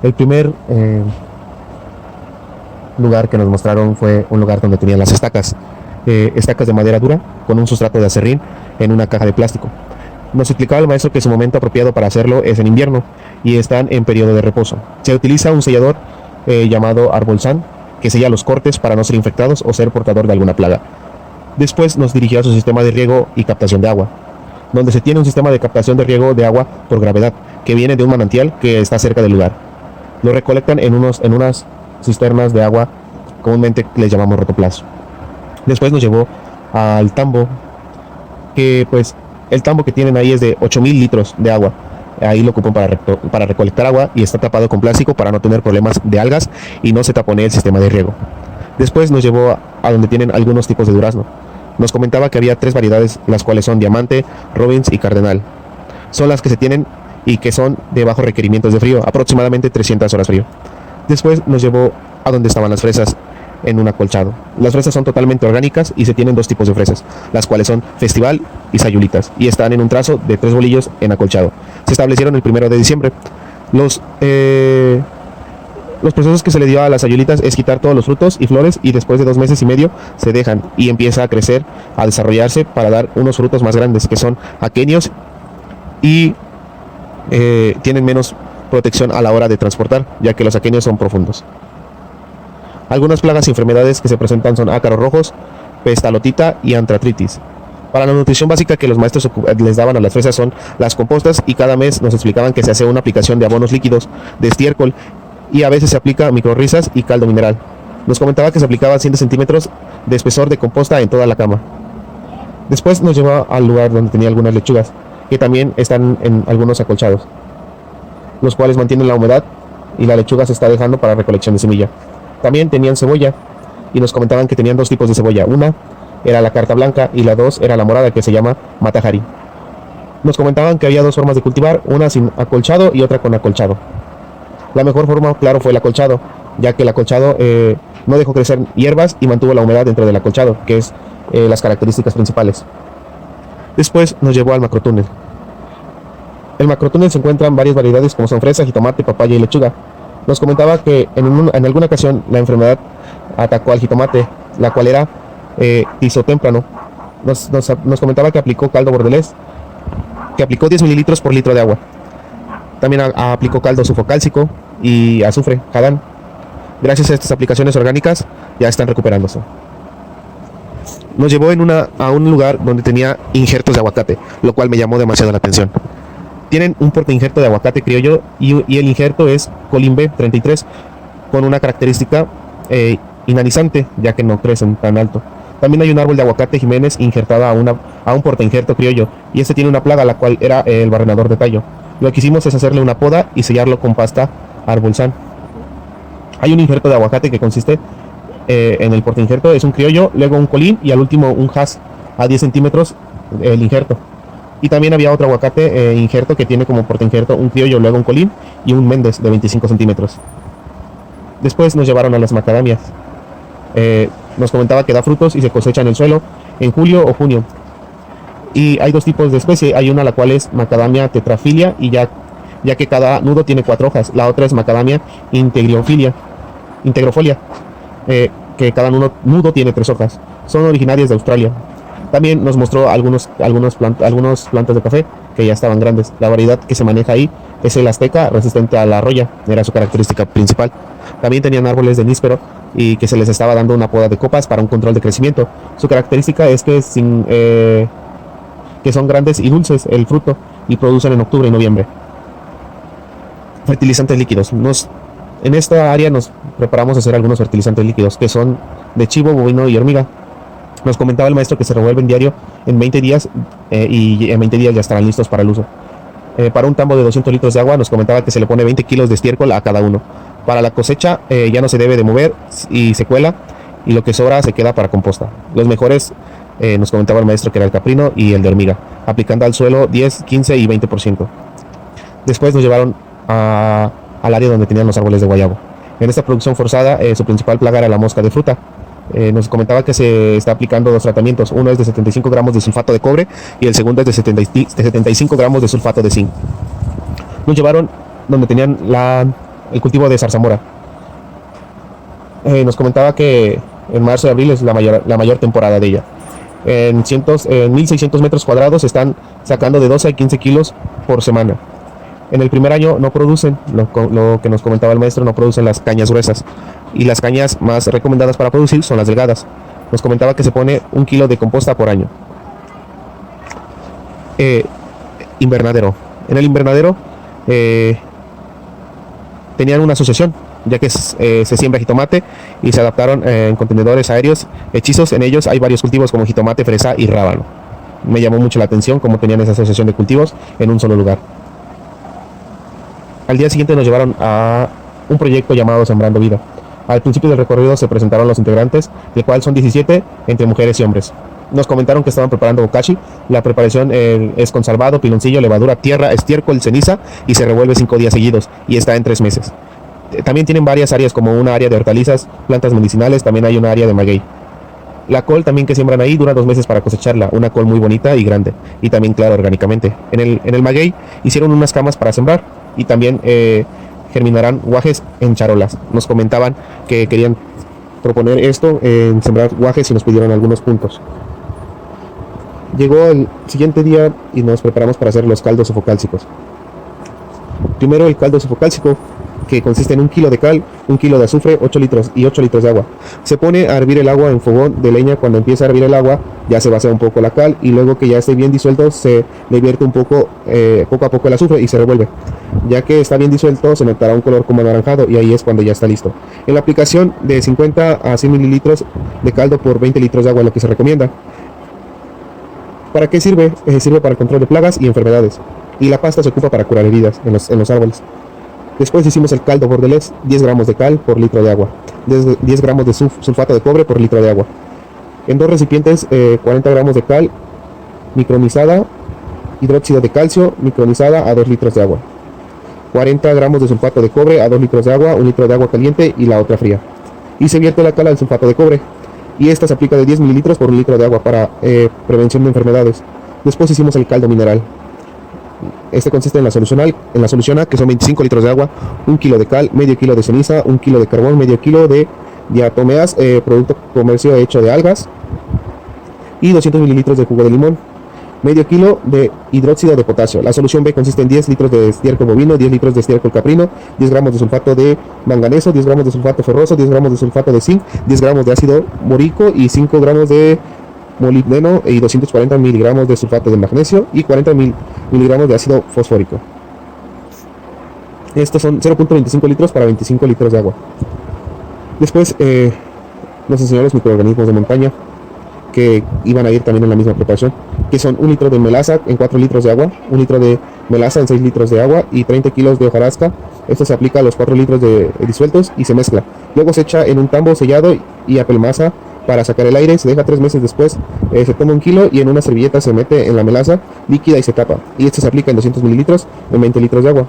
El primer lugar que nos mostraron fue un lugar donde tenían las estacas, estacas de madera dura con un sustrato de acerrín en una caja de plástico. Nos explicaba el maestro que su momento apropiado para hacerlo es en invierno y están en periodo de reposo. Se utiliza un sellador llamado Arbolsan que sella los cortes para no ser infectados o ser portador de alguna plaga. Después nos dirigió a su sistema de riego y captación de agua, donde se tiene un sistema de captación de riego de agua por gravedad que viene de un manantial que está cerca del lugar. Lo recolectan en unas cisternas de agua, comúnmente les llamamos rotoplas. Después nos llevó al tambo, que pues el tambo que tienen ahí es de 8000 litros de agua. Ahí lo ocupan para recolectar agua y está tapado con plástico para no tener problemas de algas y no se taponee el sistema de riego. Después nos llevó a donde tienen algunos tipos de durazno. Nos comentaba que había 3 variedades, las cuales son Diamante, Robbins y Cardenal. Son las que se tienen y que son de bajos requerimientos de frío, aproximadamente 300 horas frío. Después nos llevó a donde estaban las fresas en un acolchado. Las fresas son totalmente orgánicas y se tienen 2 tipos de fresas, las cuales son Festival y Sayulitas, y están en un trazo de 3 bolillos en acolchado. Se establecieron el 1 de diciembre. Los procesos que se le dio a las Sayulitas es quitar todos los frutos y flores y después de 2 meses y medio se dejan y empieza a crecer, a desarrollarse para dar unos frutos más grandes que son aquenios y tienen menos protección a la hora de transportar, ya que los aquenios son profundos. Algunas plagas y enfermedades que se presentan son ácaros rojos, pestalotita y antratritis. Para la nutrición básica que los maestros les daban a las fresas son las compostas, y cada mes nos explicaban que se hace una aplicación de abonos líquidos, de estiércol, y a veces se aplica microrrizas y caldo mineral. Nos comentaba que se aplicaba 100 centímetros de espesor de composta en toda la cama. Después nos llevó al lugar donde tenía algunas lechugas, que también están en algunos acolchados, los cuales mantienen la humedad y la lechuga se está dejando para recolección de semilla. También tenían cebolla y nos comentaban que tenían 2 tipos de cebolla. Una era la carta blanca y la 2 era la morada, que se llama matajari. Nos comentaban que había 2 formas de cultivar, una sin acolchado y otra con acolchado. La mejor forma, claro, fue el acolchado, ya que el acolchado no dejó crecer hierbas y mantuvo la humedad dentro del acolchado, que es las características principales. Después nos llevó al macrotúnel. En el macrotúnel se encuentran varias variedades como son fresa, jitomate, papaya y lechuga. Nos comentaba que en alguna ocasión la enfermedad atacó al jitomate, la cual era tizotémprano. Nos comentaba que aplicó caldo bordelés, que aplicó 10 mililitros por litro de agua. También aplicó caldo sulfocálcico y azufre, jadán. Gracias a estas aplicaciones orgánicas ya están recuperándose. Nos llevó a un lugar donde tenía injertos de aguacate, lo cual me llamó demasiado la atención. Tienen un porte injerto de aguacate criollo y el injerto es Colin B33 con una característica inanizante, ya que no crecen tan alto. También hay un árbol de aguacate Jiménez injertado a un porte injerto criollo, y este tiene una plaga, la cual era el barrenador de tallo. Lo que hicimos es hacerle una poda y sellarlo con pasta Arbolsan. Hay un injerto de aguacate que consiste en el porte injerto, es un criollo, luego un colín y al último un Hass a 10 centímetros el injerto. Y también había otro aguacate injerto que tiene como porte injerto un criollo, luego un colín y un Méndez de 25 centímetros. Después nos llevaron a las macadamias. Nos comentaba que da frutos y se cosecha en el suelo en julio o junio. Y hay 2 tipos de especie. Hay una la cual es macadamia tetrafilia, y ya que cada nudo tiene 4 hojas. La otra es macadamia integrofolia, que cada nudo tiene 3 hojas. Son originarias de Australia. También nos mostró algunos plantas de café que ya estaban grandes. La variedad que se maneja ahí es el azteca, resistente a la roya, era su característica principal. También tenían árboles de níspero y que se les estaba dando una poda de copas para un control de crecimiento. Su característica es que son grandes y dulces el fruto y producen en octubre y noviembre. Fertilizantes líquidos. En esta área nos preparamos a hacer algunos fertilizantes líquidos que son de chivo, bovino y hormiga. Nos comentaba el maestro que se revuelven diario en 20 días y en 20 días ya estarán listos para el uso. Para un tambo de 200 litros de agua nos comentaba que se le pone 20 kilos de estiércol a cada uno. Para la cosecha ya no se debe de mover y se cuela, y lo que sobra se queda para composta. Los mejores nos comentaba el maestro que era el caprino y el de hormiga, aplicando al suelo 10, 15 y 20%. Después nos llevaron al área donde tenían los árboles de guayabo. En esta producción forzada su principal plaga era la mosca de fruta. Nos comentaba que se está aplicando 2 tratamientos. Uno es de 75 gramos de sulfato de cobre y el segundo es de 75 gramos de sulfato de zinc. Nos llevaron donde tenían el cultivo de zarzamora. Nos comentaba que en marzo y abril es la mayor temporada de ella. En 1600 metros cuadrados están sacando de 12 a 15 kilos por semana. En el primer año no producen, lo que nos comentaba el maestro, no producen las cañas gruesas. Y las cañas más recomendadas para producir son las delgadas. Nos comentaba que se pone 1 kilo de composta por año. Invernadero. En el invernadero tenían una asociación, ya que se siembra jitomate y se adaptaron en contenedores aéreos hechizos. En ellos hay varios cultivos como jitomate, fresa y rábano. Me llamó mucho la atención cómo tenían esa asociación de cultivos en un solo lugar. Al día siguiente nos llevaron a un proyecto llamado Sembrando Vida. Al principio del recorrido se presentaron los integrantes, del cual son 17 entre mujeres y hombres. Nos comentaron que estaban preparando bokashi. La preparación es con salvado, piloncillo, levadura, tierra, estiércol, ceniza y se revuelve 5 días seguidos y está en 3 meses. También tienen varias áreas, como una área de hortalizas, plantas medicinales, también hay una área de maguey. La col también que siembran ahí dura 2 meses para cosecharla, una col muy bonita y grande, y también claro orgánicamente. En el maguey hicieron unas camas para sembrar y también germinarán guajes en charolas. Nos comentaban que querían proponer esto en sembrar guajes y nos pidieron algunos puntos. Llegó el siguiente día y nos preparamos para hacer los caldos sofocálcicos. Primero el caldo sofocálcico, que consiste en 1 kilo de cal, 1 kilo de azufre, 8 litros y 8 litros de agua. Se pone a hervir el agua en fogón de leña. Cuando empieza a hervir el agua ya se vacía un poco la cal y luego que ya esté bien disuelto se le vierte un poco, poco a poco el azufre y se revuelve. Ya que está bien disuelto se notará un color como anaranjado y ahí es cuando ya está listo. En la aplicación de 50 a 100 mililitros de caldo por 20 litros de agua es lo que se recomienda. ¿Para qué sirve? Sirve para el control de plagas y enfermedades. Y la pasta se ocupa para curar heridas en los árboles. Después hicimos el caldo bordelés, 10 gramos de cal por litro de agua, 10 gramos de sulfato de cobre por litro de agua. En 2 recipientes, 40 gramos de cal micronizada, hidróxido de calcio micronizada a 2 litros de agua. 40 gramos de sulfato de cobre a 2 litros de agua, 1 litro de agua caliente y la otra fría. Y se vierte la cal al sulfato de cobre. Y esta se aplica de 10 mililitros por 1 litro de agua para prevención de enfermedades. Después hicimos el caldo mineral. Este consiste en la solución A, que son 25 litros de agua, 1 kilo de cal, medio kilo de ceniza, 1 kilo de carbón, medio kilo de diatomeas, producto comercio hecho de algas, y 200 mililitros de jugo de limón, medio kilo de hidróxido de potasio. La solución B consiste en 10 litros de estiércol bovino, 10 litros de estiércol caprino, 10 gramos de sulfato de manganeso, 10 gramos de sulfato ferroso, 10 gramos de sulfato de zinc, 10 gramos de ácido bórico y 5 gramos de molibdeno y 240 miligramos de sulfato de magnesio y 40 miligramos de ácido fosfórico. Estos son 0.25 litros para 25 litros de agua. Después nos enseñó los microorganismos de montaña que iban a ir también en la misma preparación, que son 1 litro de melaza en 4 litros de agua, 1 litro de melaza en 6 litros de agua y 30 kilos de hojarasca. Esto se aplica a los 4 litros de disueltos y se mezcla. Luego se echa en un tambo sellado y apelmaza para sacar el aire. Se deja 3 meses después. Se toma 1 kilo y en una servilleta se mete en la melaza líquida y se tapa. Y esto se aplica en 200 mililitros en 20 litros de agua.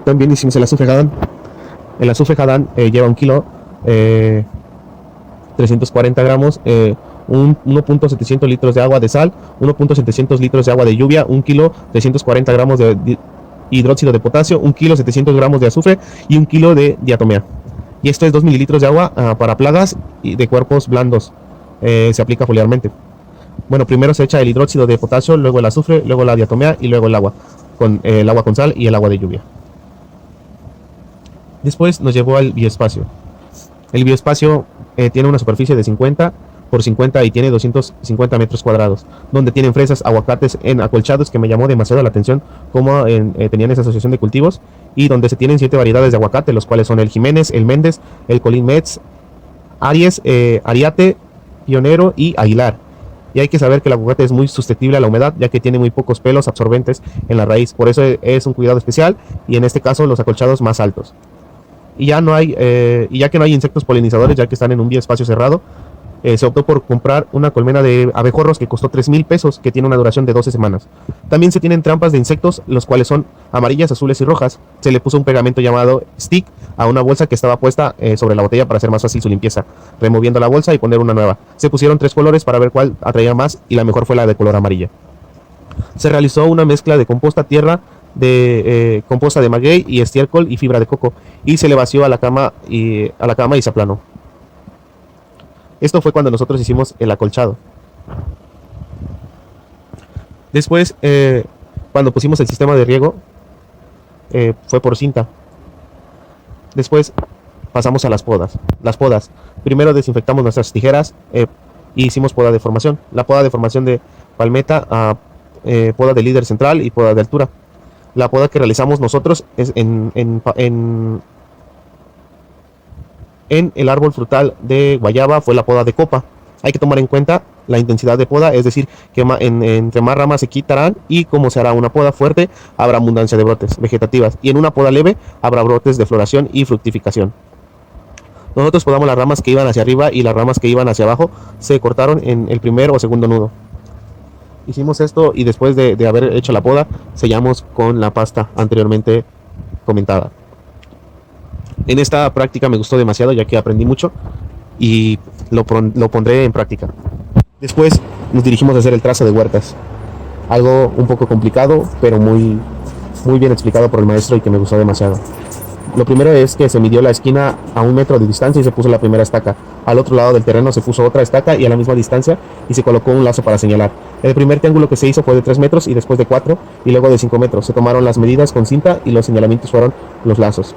También hicimos el azufre Jadán. El azufre Jadán lleva 1 kilo, 340 gramos, 1.700 litros de agua de sal, 1.700 litros de agua de lluvia, 1 kilo, 340 gramos de hidróxido de potasio, 1 kilo, 700 gramos de azufre y 1 kilo de diatomea. Y esto es 2 mililitros de agua para plagas y de cuerpos blandos. Se aplica foliarmente. Bueno, primero se echa el hidróxido de potasio, luego el azufre, luego la diatomea y luego el agua con sal y el agua de lluvia. Después nos llevó al bioespacio. El bioespacio tiene una superficie de 50 por 50 y tiene 250 metros cuadrados, donde tienen fresas, aguacates en acolchados, que me llamó demasiado la atención cómo tenían esa asociación de cultivos, y donde se tienen 7 variedades de aguacate, los cuales son el Jiménez, el Méndez, el Colín Metz, Aries, Ariate, Pionero y Aguilar. Y hay que saber que el aguacate es muy susceptible a la humedad, ya que tiene muy pocos pelos absorbentes en la raíz, por eso es un cuidado especial, y en este caso los acolchados más altos. Y ya que no hay insectos polinizadores, ya que están en un bioespacio cerrado, se optó por comprar una colmena de abejorros que costó 3,000 pesos, que tiene una duración de 12 semanas. También se tienen trampas de insectos, los cuales son amarillas, azules y rojas. Se le puso un pegamento llamado stick a una bolsa que estaba puesta sobre la botella para hacer más fácil su limpieza, removiendo la bolsa y poner una nueva. Se pusieron 3 colores para ver cuál atraía más y la mejor fue la de color amarilla. Se realizó una mezcla de composta, tierra, de composta de maguey y estiércol y fibra de coco, y se le vació a la cama y se aplanó. Esto fue cuando nosotros hicimos el acolchado. Después, cuando pusimos el sistema de riego, fue por cinta. Después pasamos a las podas. Las podas. Primero desinfectamos nuestras tijeras y hicimos poda de formación. La poda de formación de palmeta a poda de líder central y poda de altura. La poda que realizamos nosotros es en el árbol frutal de guayaba fue la poda de copa. Hay que tomar en cuenta la intensidad de poda, es decir, que entre más ramas se quitarán, y como se hará una poda fuerte, habrá abundancia de brotes vegetativas, y en una poda leve habrá brotes de floración y fructificación. Nosotros podamos las ramas que iban hacia arriba, y las ramas que iban hacia abajo se cortaron en el primer o segundo nudo. Hicimos esto y después de haber hecho la poda, sellamos con la pasta anteriormente comentada. En esta práctica me gustó demasiado, ya que aprendí mucho y lo pondré en práctica. Después nos dirigimos a hacer el trazo de huertas, algo un poco complicado, pero muy bien explicado por el maestro y que me gustó demasiado. Lo primero es que se midió la esquina a 1 metro de distancia y se puso la primera estaca. Al otro lado del terreno se puso otra estaca y a la misma distancia, y se colocó un lazo para señalar. El primer triángulo que se hizo fue de 3 metros, y después de 4, y luego de 5 metros. Se tomaron las medidas con cinta y los señalamientos fueron los lazos.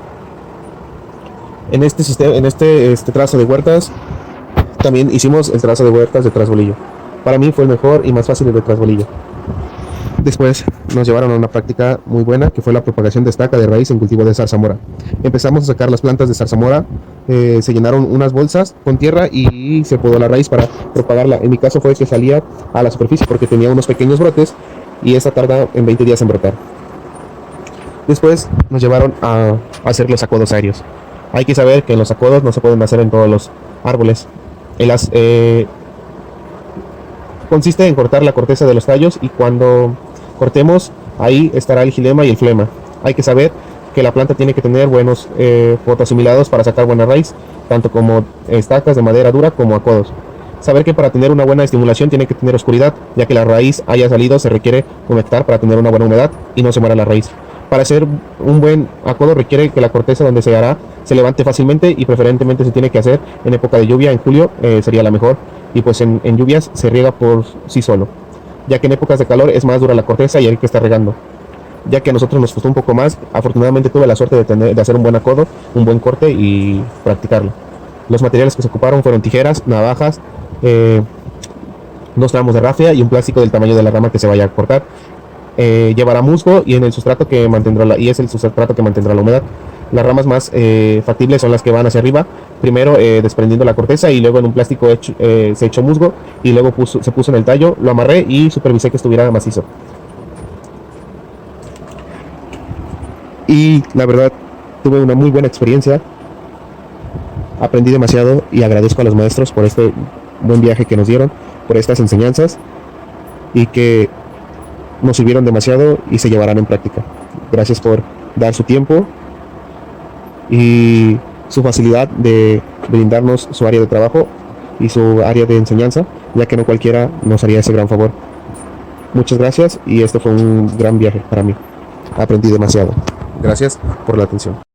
En este trazo de huertas también hicimos el trazo de huertas de trasbolillo. Para mí fue el mejor y más fácil de trasbolillo. Después nos llevaron a una práctica muy buena, que fue la propagación de estaca de raíz en cultivo de zarzamora. Empezamos a sacar las plantas de zarzamora, se llenaron unas bolsas con tierra y se podó la raíz para propagarla. En mi caso fue que salía a la superficie porque tenía unos pequeños brotes, y esta tarda en 20 días en brotar. Después nos llevaron a hacer los acodos aéreos. Hay que saber que los acodos no se pueden hacer en todos los árboles. Consiste en cortar la corteza de los tallos, y cuando cortemos, ahí estará el gilema y el flema. Hay que saber que la planta tiene que tener buenos fotoasimilados para sacar buena raíz, tanto como estacas de madera dura como acodos. Saber que para tener una buena estimulación tiene que tener oscuridad, ya que la raíz haya salido se requiere conectar para tener una buena humedad y no se muera la raíz. Para hacer un buen acodo requiere que la corteza donde se hará se levante fácilmente, y preferentemente se tiene que hacer en época de lluvia. En julio sería la mejor, y pues en lluvias se riega por sí solo, ya que en épocas de calor es más dura la corteza y hay que estar regando. Ya que a nosotros nos costó un poco más, afortunadamente tuve la suerte de hacer un buen acodo, un buen corte y practicarlo. Los materiales que se ocuparon fueron tijeras, navajas, 2 tramos de rafia y un plástico del tamaño de la rama que se vaya a cortar. Llevará musgo y el sustrato que mantendrá la humedad. Las ramas más factibles son las que van hacia arriba, primero desprendiendo la corteza, y luego en un plástico se echó musgo, y luego se puso en el tallo, lo amarré y supervisé que estuviera macizo. Y la verdad, tuve una muy buena experiencia, aprendí demasiado y agradezco a los maestros por este buen viaje que nos dieron, por estas enseñanzas, y que nos sirvieron demasiado y se llevarán en práctica. Gracias por dar su tiempo y su facilidad de brindarnos su área de trabajo y su área de enseñanza, ya que no cualquiera nos haría ese gran favor. Muchas gracias, y este fue un gran viaje para mí. Aprendí demasiado. Gracias por la atención.